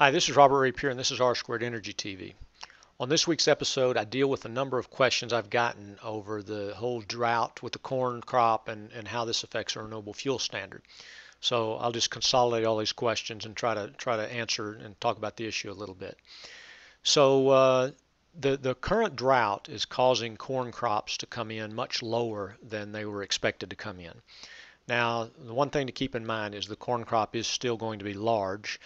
Hi, this is Robert Rapier, and this is R Squared Energy TV. On this week's episode, I deal with a number of questions I've gotten over the whole drought with the corn crop and how this affects our renewable fuel standard. So I'll just consolidate all these questions and try to answer and talk about the issue a little bit. So the current drought is causing corn crops to come in much lower than they were expected to come in. Now, the one thing to keep in mind is the corn crop is still going to be large.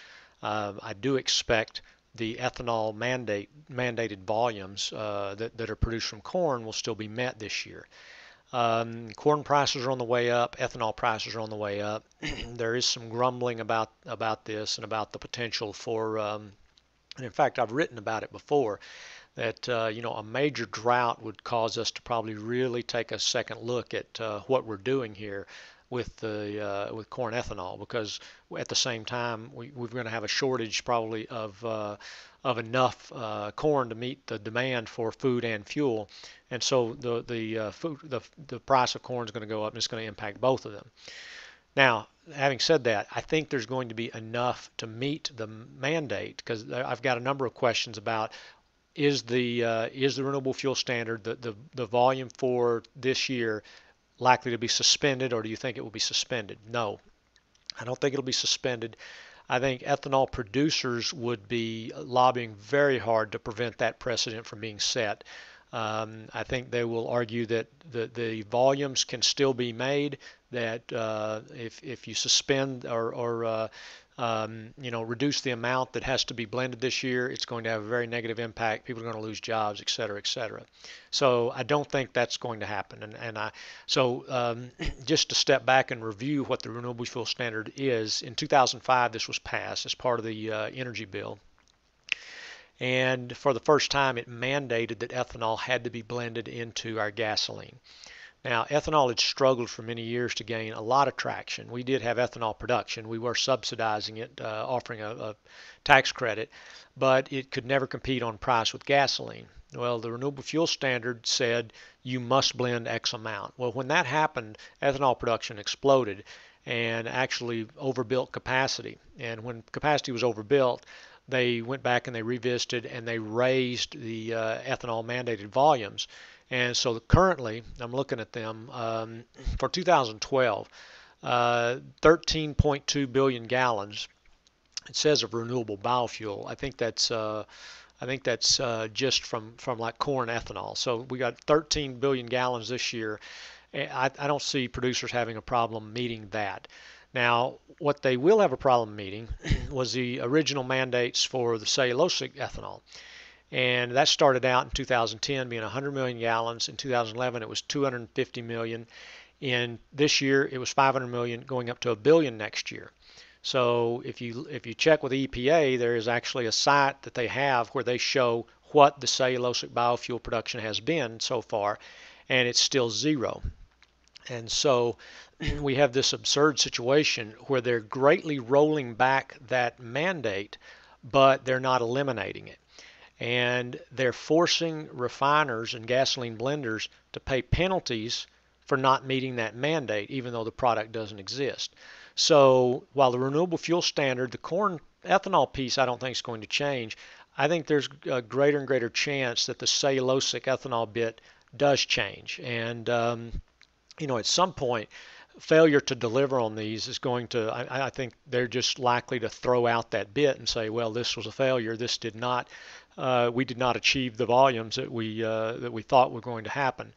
I do expect the ethanol mandated volumes that are produced from corn will still be met this year. Corn prices are on the way up. Ethanol prices are on the way up. There is some grumbling about this and about the potential for, and in fact, I've written about it before, that a major drought would cause us to probably really take a second look at what we're doing here with corn ethanol, because at the same time we're going to have a shortage probably of enough corn to meet the demand for food and fuel, and so the price of corn is going to go up, and it's going to impact both of them. Now, having said that, I think there's going to be enough to meet the mandate, because I've got a number of questions about is the renewable fuel standard, the volume for this year, likely to be suspended, or do you think it will be suspended? No, I don't think it'll be suspended. I think ethanol producers would be lobbying very hard to prevent that precedent from being set. I think they will argue that the volumes can still be made, that if you suspend or reduce the amount that has to be blended this year, it's going to have a very negative impact. People are going to lose jobs, et cetera, et cetera. So I don't think that's going to happen. Just to step back and review what the Renewable Fuel Standard is, in 2005 this was passed as part of the energy bill. And for the first time it mandated that ethanol had to be blended into our gasoline. Now, ethanol had struggled for many years to gain a lot of traction. We did have ethanol production. We were subsidizing it, offering a tax credit, but it could never compete on price with gasoline. Well, the Renewable Fuel Standard said you must blend X amount. Well, when that happened, ethanol production exploded and actually overbuilt capacity. And when capacity was overbuilt, they went back and they revisited and they raised the ethanol mandated volumes. And so currently, I'm looking at them for 2012, 13.2 billion gallons. It says of renewable biofuel. I think that's just from like corn ethanol. So we got 13 billion gallons this year. I don't see producers having a problem meeting that. Now, what they will have a problem meeting was the original mandates for the cellulosic ethanol. And that started out in 2010 being 100 million gallons. In 2011, it was 250 million. In this year, it was 500 million, going up to a billion next year. So if you check with the EPA, there is actually a site that they have where they show what the cellulosic biofuel production has been so far, and it's still zero. And so we have this absurd situation where they're greatly rolling back that mandate, but they're not eliminating it. And they're forcing refiners and gasoline blenders to pay penalties for not meeting that mandate, even though the product doesn't exist. So while the renewable fuel standard, the corn ethanol piece, I don't think is going to change, I think there's a greater and greater chance that the cellulosic ethanol bit does change. And at some point, failure to deliver on these is going to, I think they're just likely to throw out that bit and say, well, this was a failure. This did not, we did not achieve the volumes that we thought were going to happen.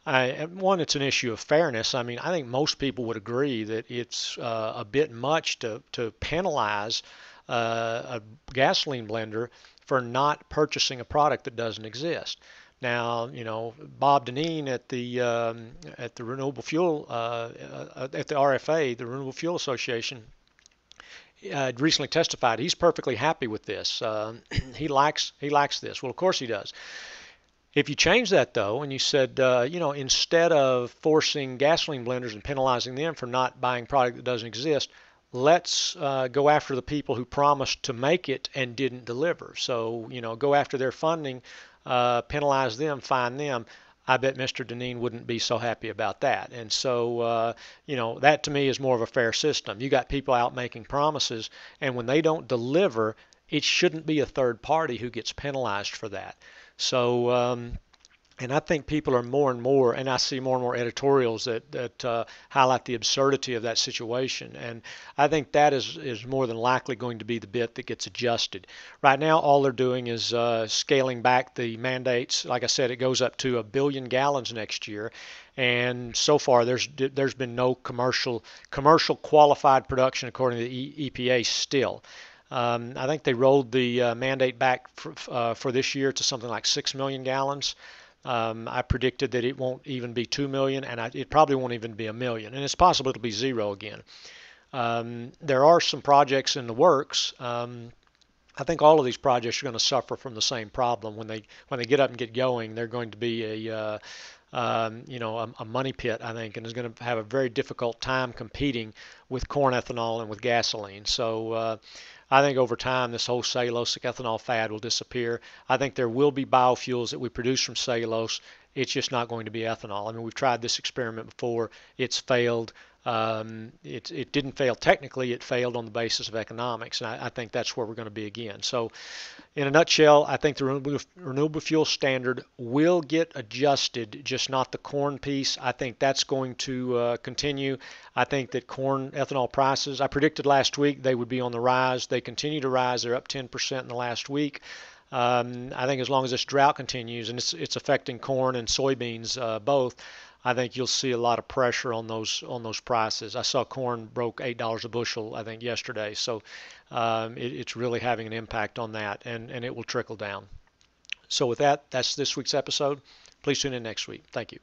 One, it's an issue of fairness. I mean, I think most people would agree that it's a bit much to penalize a gasoline blender for not purchasing a product that doesn't exist. Now, Bob Dineen at the Renewable Fuel at the RFA, the Renewable Fuel Association, recently testified he's perfectly happy with this. He likes this. Well, of course he does. If you change that though, and you said, instead of forcing gasoline blenders and penalizing them for not buying product that doesn't exist, let's go after the people who promised to make it and didn't deliver. So, go after their funding, penalize them, fine them. I bet Mr. Dineen wouldn't be so happy about that. And so, that to me is more of a fair system. You got people out making promises, and when they don't deliver, it shouldn't be a third party who gets penalized for that. So, and I think people are more and more, and I see more and more editorials that highlight the absurdity of that situation. And I think that is more than likely going to be the bit that gets adjusted. Right now, all they're doing is scaling back the mandates. Like I said, it goes up to 1 billion gallons next year, and so far there's been no commercial qualified production according to the EPA still. I think they rolled the mandate back for this year to something like 6 million gallons. I predicted that it won't even be 2 million, and it probably won't even be a million, and it's possible it'll be zero again. There are some projects in the works. I think all of these projects are going to suffer from the same problem. When they get up and get going, they're going to be a money pit, I think, and is going to have a very difficult time competing with corn ethanol and with gasoline. So I think over time this whole cellulosic ethanol fad will disappear. I think there will be biofuels that we produce from cellulose. It's just not going to be ethanol. I mean, we've tried this experiment before. It's failed. It didn't fail technically. It failed on the basis of economics, and I think that's where we're going to be again. So in a nutshell, I think the renewable fuel standard will get adjusted, just not the corn piece. I think that's going to continue. I think that corn ethanol prices, I predicted last week they would be on the rise. They continue to rise. They're up 10% in the last week. I think as long as this drought continues, and it's affecting corn and soybeans both, I think you'll see a lot of pressure on those prices. I saw corn broke $8 a bushel, I think, yesterday. So it's really having an impact on that, and it will trickle down. So with that, that's this week's episode. Please tune in next week. Thank you.